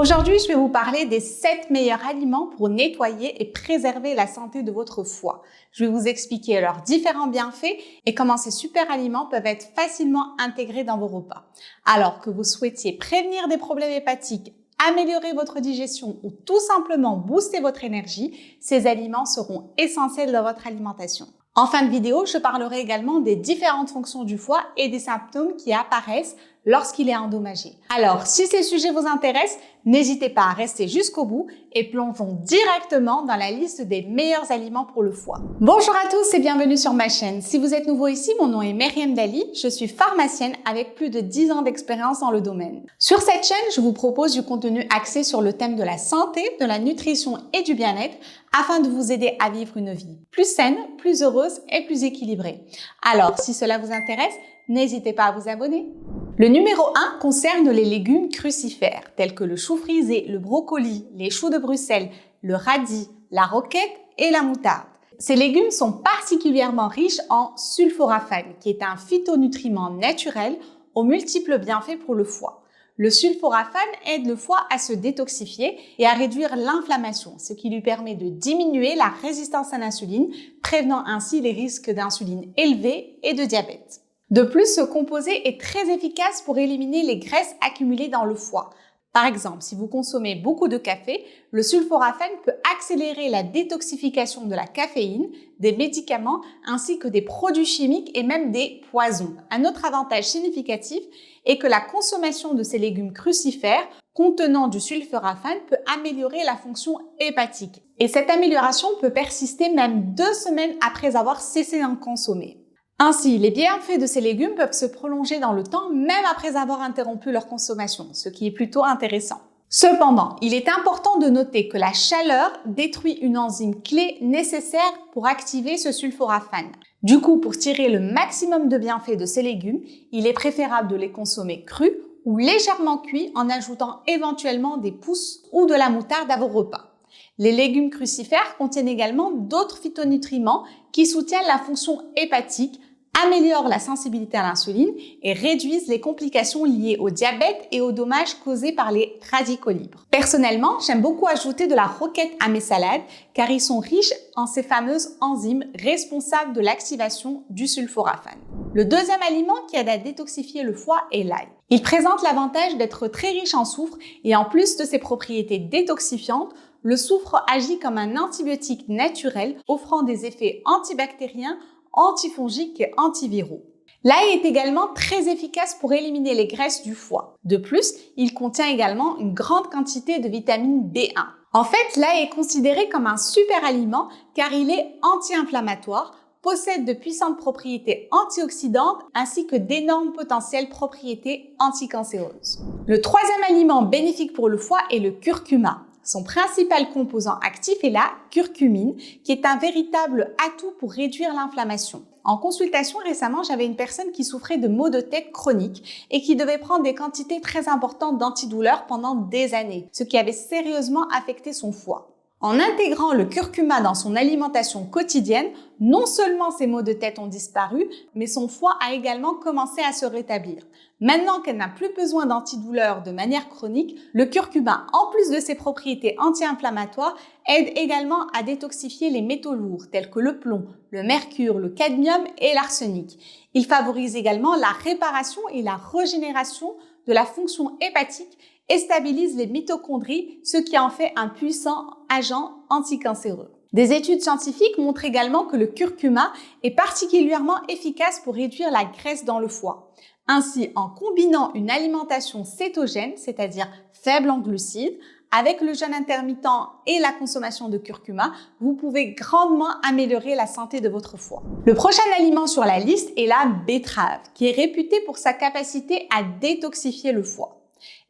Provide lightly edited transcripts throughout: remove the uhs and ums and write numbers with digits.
Aujourd'hui, je vais vous parler des 7 meilleurs aliments pour nettoyer et préserver la santé de votre foie. Je vais vous expliquer leurs différents bienfaits et comment ces super aliments peuvent être facilement intégrés dans vos repas. Alors que vous souhaitiez prévenir des problèmes hépatiques, améliorer votre digestion ou tout simplement booster votre énergie, ces aliments seront essentiels dans votre alimentation. En fin de vidéo, je parlerai également des différentes fonctions du foie et des symptômes qui apparaissent lorsqu'il est endommagé. Alors, si ces sujets vous intéressent, n'hésitez pas à rester jusqu'au bout et plongeons directement dans la liste des meilleurs aliments pour le foie. Bonjour à tous et bienvenue sur ma chaîne. Si vous êtes nouveau ici, mon nom est Myriam Dali, je suis pharmacienne avec plus de 10 ans d'expérience dans le domaine. Sur cette chaîne, je vous propose du contenu axé sur le thème de la santé, de la nutrition et du bien-être afin de vous aider à vivre une vie plus saine, plus heureuse et plus équilibrée. Alors, si cela vous intéresse, n'hésitez pas à vous abonner. Le numéro 1 concerne les légumes crucifères, tels que le chou frisé, le brocoli, les choux de Bruxelles, le radis, la roquette et la moutarde. Ces légumes sont particulièrement riches en sulforaphane, qui est un phytonutriment naturel aux multiples bienfaits pour le foie. Le sulforaphane aide le foie à se détoxifier et à réduire l'inflammation, ce qui lui permet de diminuer la résistance à l'insuline, prévenant ainsi les risques d'insuline élevés et de diabète. De plus, ce composé est très efficace pour éliminer les graisses accumulées dans le foie. Par exemple, si vous consommez beaucoup de café, le sulforaphane peut accélérer la détoxification de la caféine, des médicaments ainsi que des produits chimiques et même des poisons. Un autre avantage significatif est que la consommation de ces légumes crucifères contenant du sulforaphane peut améliorer la fonction hépatique. Et cette amélioration peut persister même 2 semaines après avoir cessé d'en consommer. Ainsi, les bienfaits de ces légumes peuvent se prolonger dans le temps même après avoir interrompu leur consommation, ce qui est plutôt intéressant. Cependant, il est important de noter que la chaleur détruit une enzyme clé nécessaire pour activer ce sulforaphane. Du coup, pour tirer le maximum de bienfaits de ces légumes, il est préférable de les consommer crus ou légèrement cuits en ajoutant éventuellement des pousses ou de la moutarde à vos repas. Les légumes crucifères contiennent également d'autres phytonutriments qui soutiennent la fonction hépatique, améliorent la sensibilité à l'insuline et réduisent les complications liées au diabète et aux dommages causés par les radicaux libres. Personnellement, j'aime beaucoup ajouter de la roquette à mes salades car ils sont riches en ces fameuses enzymes responsables de l'activation du sulforaphane. Le deuxième aliment qui aide à détoxifier le foie est l'ail. Il présente l'avantage d'être très riche en soufre et en plus de ses propriétés détoxifiantes, le soufre agit comme un antibiotique naturel offrant des effets antibactériens, antifongiques et antiviraux. L'ail est également très efficace pour éliminer les graisses du foie. De plus, il contient également une grande quantité de vitamine B1. En fait, l'ail est considéré comme un super aliment car il est anti-inflammatoire, possède de puissantes propriétés antioxydantes ainsi que d'énormes potentielles propriétés anticancéreuses. Le troisième aliment bénéfique pour le foie est le curcuma. Son principal composant actif est la curcumine, qui est un véritable atout pour réduire l'inflammation. En consultation récemment, j'avais une personne qui souffrait de maux de tête chroniques et qui devait prendre des quantités très importantes d'antidouleurs pendant des années, ce qui avait sérieusement affecté son foie. En intégrant le curcuma dans son alimentation quotidienne, non seulement ses maux de tête ont disparu, mais son foie a également commencé à se rétablir. Maintenant qu'elle n'a plus besoin d'antidouleurs de manière chronique, le curcuma, en plus de ses propriétés anti-inflammatoires, aide également à détoxifier les métaux lourds tels que le plomb, le mercure, le cadmium et l'arsenic. Il favorise également la réparation et la régénération de la fonction hépatique et stabilise les mitochondries, ce qui en fait un puissant agent anticancéreux. Des études scientifiques montrent également que le curcuma est particulièrement efficace pour réduire la graisse dans le foie. Ainsi, en combinant une alimentation cétogène, c'est-à-dire faible en glucides, avec le jeûne intermittent et la consommation de curcuma, vous pouvez grandement améliorer la santé de votre foie. Le prochain aliment sur la liste est la betterave, qui est réputée pour sa capacité à détoxifier le foie.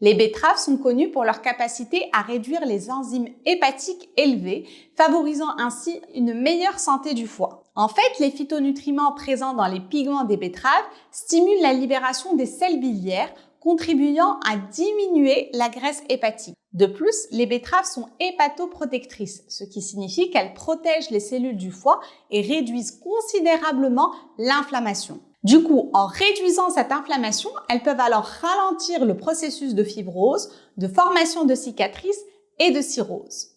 Les betteraves sont connues pour leur capacité à réduire les enzymes hépatiques élevées, favorisant ainsi une meilleure santé du foie. En fait, les phytonutriments présents dans les pigments des betteraves stimulent la libération des sels biliaires, contribuant à diminuer la graisse hépatique. De plus, les betteraves sont hépatoprotectrices, ce qui signifie qu'elles protègent les cellules du foie et réduisent considérablement l'inflammation. Du coup, en réduisant cette inflammation, elles peuvent alors ralentir le processus de fibrose, de formation de cicatrices et de cirrhose.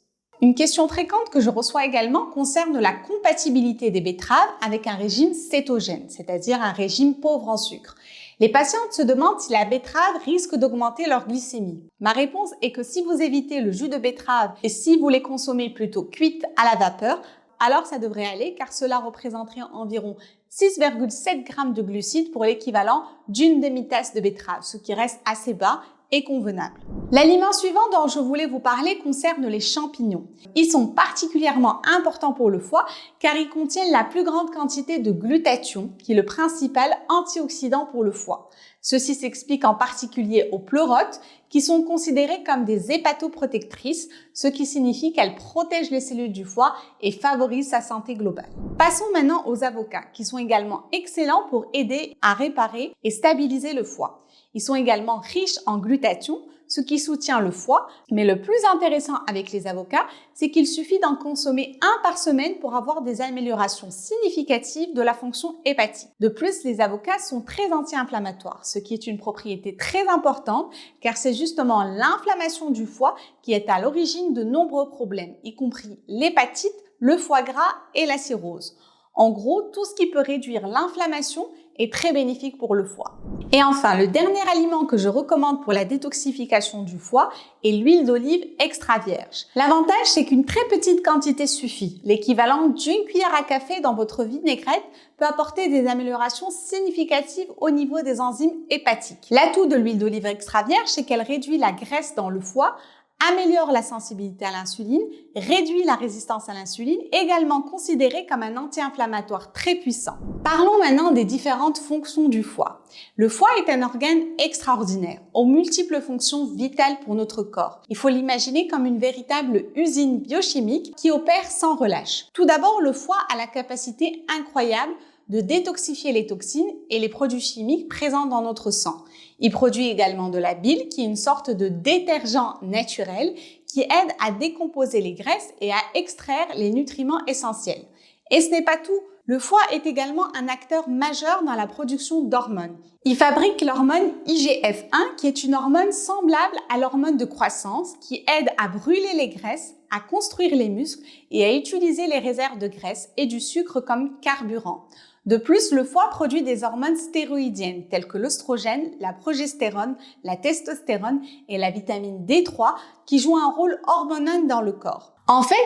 Une question fréquente que je reçois également concerne la compatibilité des betteraves avec un régime cétogène, c'est-à-dire un régime pauvre en sucre. Les patientes se demandent si la betterave risque d'augmenter leur glycémie. Ma réponse est que si vous évitez le jus de betterave et si vous les consommez plutôt cuites à la vapeur, alors ça devrait aller car cela représenterait environ 6,7 g de glucides pour l'équivalent d'une demi-tasse de betterave, ce qui reste assez bas et convenable. L'aliment suivant dont je voulais vous parler concerne les champignons. Ils sont particulièrement importants pour le foie car ils contiennent la plus grande quantité de glutathion, qui est le principal antioxydant pour le foie. Ceci s'explique en particulier aux pleurotes qui sont considérées comme des hépatoprotectrices, ce qui signifie qu'elles protègent les cellules du foie et favorisent sa santé globale. Passons maintenant aux avocats qui sont également excellents pour aider à réparer et stabiliser le foie. Ils sont également riches en glutathion, ce qui soutient le foie, mais le plus intéressant avec les avocats, c'est qu'il suffit d'en consommer un par semaine pour avoir des améliorations significatives de la fonction hépatique. De plus, les avocats sont très anti-inflammatoires, ce qui est une propriété très importante car c'est justement l'inflammation du foie qui est à l'origine de nombreux problèmes, y compris l'hépatite, le foie gras et la cirrhose. En gros, tout ce qui peut réduire l'inflammation est très bénéfique pour le foie. Et enfin, le dernier aliment que je recommande pour la détoxification du foie est l'huile d'olive extra vierge. L'avantage, c'est qu'une très petite quantité suffit. L'équivalent d'une cuillère à café dans votre vinaigrette peut apporter des améliorations significatives au niveau des enzymes hépatiques. L'atout de l'huile d'olive extra vierge, c'est qu'elle réduit la graisse dans le foie, améliore la sensibilité à l'insuline, réduit la résistance à l'insuline, également considérée comme un anti-inflammatoire très puissant. Parlons maintenant des différentes fonctions du foie. Le foie est un organe extraordinaire, aux multiples fonctions vitales pour notre corps. Il faut l'imaginer comme une véritable usine biochimique qui opère sans relâche. Tout d'abord, le foie a la capacité incroyable de détoxifier les toxines et les produits chimiques présents dans notre sang. Il produit également de la bile, qui est une sorte de détergent naturel qui aide à décomposer les graisses et à extraire les nutriments essentiels. Et ce n'est pas tout. Le foie est également un acteur majeur dans la production d'hormones. Il fabrique l'hormone IGF-1, qui est une hormone semblable à l'hormone de croissance, qui aide à brûler les graisses, à construire les muscles et à utiliser les réserves de graisse et du sucre comme carburant. De plus, le foie produit des hormones stéroïdiennes telles que l'œstrogène, la progestérone, la testostérone et la vitamine D3 qui jouent un rôle hormonal dans le corps. En fait,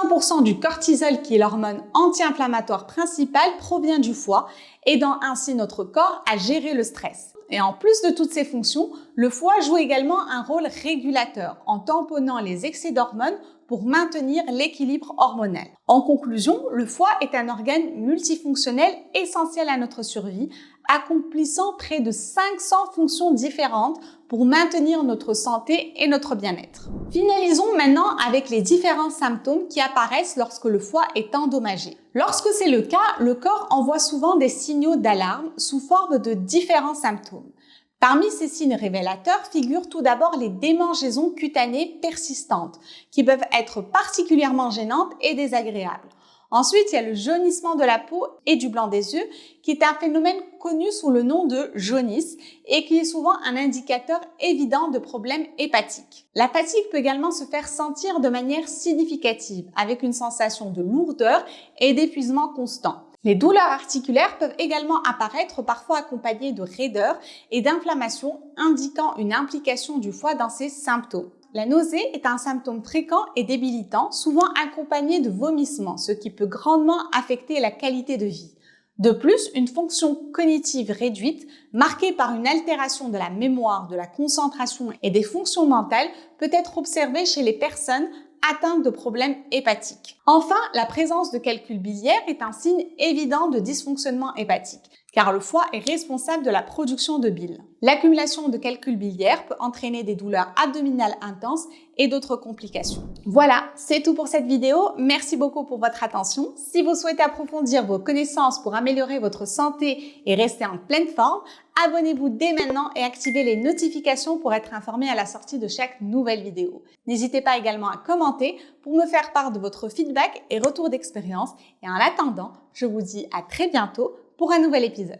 80% du cortisol, qui est l'hormone anti-inflammatoire principale, provient du foie, aidant ainsi notre corps à gérer le stress. Et en plus de toutes ces fonctions, le foie joue également un rôle régulateur en tamponnant les excès d'hormones pour maintenir l'équilibre hormonal. En conclusion, le foie est un organe multifonctionnel essentiel à notre survie, accomplissant près de 500 fonctions différentes pour maintenir notre santé et notre bien-être. Finalisons maintenant avec les différents symptômes qui apparaissent lorsque le foie est endommagé. Lorsque c'est le cas, le corps envoie souvent des signaux d'alarme sous forme de différents symptômes. Parmi ces signes révélateurs figurent tout d'abord les démangeaisons cutanées persistantes, qui peuvent être particulièrement gênantes et désagréables. Ensuite, il y a le jaunissement de la peau et du blanc des yeux, qui est un phénomène connu sous le nom de jaunisse et qui est souvent un indicateur évident de problèmes hépatiques. La fatigue peut également se faire sentir de manière significative, avec une sensation de lourdeur et d'épuisement constant. Les douleurs articulaires peuvent également apparaître, parfois accompagnées de raideur et d'inflammation, indiquant une implication du foie dans ces symptômes. La nausée est un symptôme fréquent et débilitant, souvent accompagné de vomissements, ce qui peut grandement affecter la qualité de vie. De plus, une fonction cognitive réduite, marquée par une altération de la mémoire, de la concentration et des fonctions mentales, peut être observée chez les personnes atteintes de problèmes hépatiques. Enfin, la présence de calculs biliaires est un signe évident de dysfonctionnement hépatique, car le foie est responsable de la production de bile. L'accumulation de calculs biliaires peut entraîner des douleurs abdominales intenses et d'autres complications. Voilà, c'est tout pour cette vidéo. Merci beaucoup pour votre attention. Si vous souhaitez approfondir vos connaissances pour améliorer votre santé et rester en pleine forme, abonnez-vous dès maintenant et activez les notifications pour être informé à la sortie de chaque nouvelle vidéo. N'hésitez pas également à commenter pour me faire part de votre feedback et retour d'expérience. Et en attendant, je vous dis à très bientôt pour un nouvel épisode.